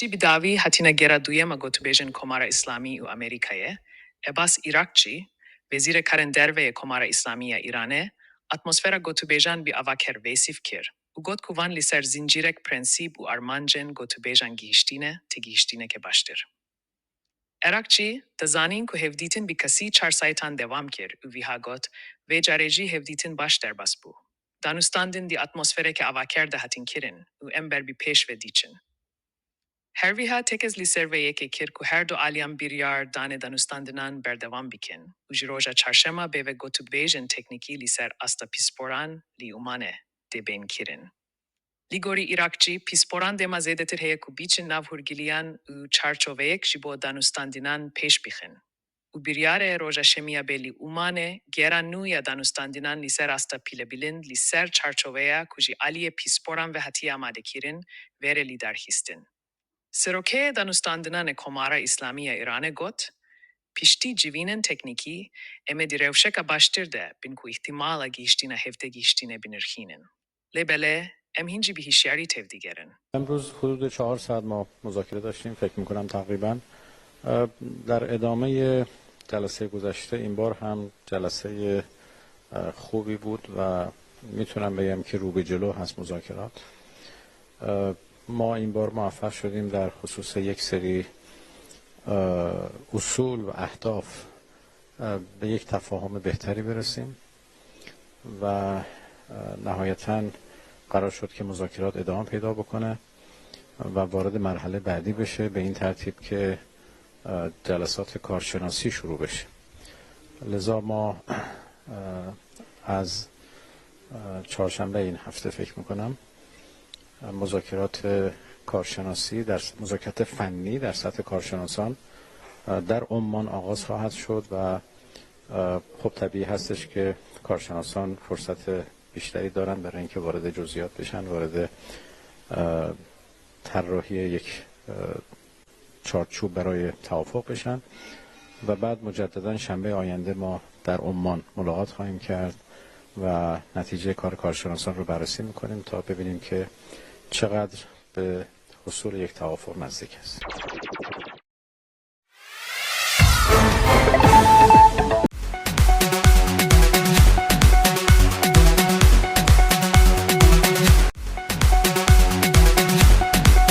پشتی bidawîhatina Gera duyem gotûbêjên Komara Îslamî û Amerîkayê، ebas Eraqçî، vezîrê karên derveyê Komara Îslamî ya Îranê, atmosfera gotûbêjên bi avaker vesîv kir û got ku van li ser zincîrek prensîp û armancên gotûbêjên gihîştînê tê gihîştînekê baştir. Eraqçî, di zanîn ku hevdîtin bi qasî saetan dewam kir û wiha got, vê carê jî hevdîtin baş derbas bû. Danûstandin di atmosfereke avaker de hatin kirin û em ber bi pêş ve diçin. Her wiha tekez li ser vê yekê kir ku her du alyan biryar danê danûstandinan berdewam bikin û ji roja çarşema bêve gotûbêjên teknîkî li ser asta pîsporan li umane dê bên kirin. Li gorî Eraqçî, pîsporan dêma zêdetir heye ku biçin nav hûrgiliyan û çarçoveyek ji bo danûstandinan pêş bixin. û biryarê roja şemiya bê li umane, Gera nû ya danûstandinan li ser asta pîlebilind li ser çarçoveya ku ji aliyê pîsporan ve hatiya amade kirin, vêre li derxîstin. Serokê Danûstandinanê Komara Îslamî ya Îranê got, piştî civînên teknîkî, em ê di rewşeka baştir de bin ku îhtimala gihîştîna hevdê gihîştînê binirxînin. Lêbelê, em hin jî bi hişyarî tevdîgerin. امروز حدود 4 ساعت ما مذاکره داشتیم، فکر میکنم تقریبا در ادامه جلسه گذشته این بار هم جلسه خوبی بود و میتونم بگم که رو به جلو هست مذاکرات. ما این بار موفق شدیم در خصوص یک سری اصول و اهداف به یک تفاهم بهتری برسیم و نهایتاً قرار شد که مذاکرات ادامه پیدا بکنه و وارد مرحله بعدی بشه، به این ترتیب که جلسات کارشناسی شروع بشه. لذا ما از چهارشنبه این هفته فکر میکنم مذاکرات کارشناسی در مذاکرات فنی در سطح کارشناسان در عمان آغاز خواهد شد و خب طبیعی هستش که کارشناسان فرصت بیشتری دارن برای اینکه وارد جزئیات بشن، وارد طراحی یک چارچوب برای توافق بشن و بعد مجددا شنبه آینده ما در عمان ملاقات خواهیم کرد و نتیجه کار کارشناسان رو بررسی میکنیم تا ببینیم که چقدر به حصول یک توافق نزدیک است.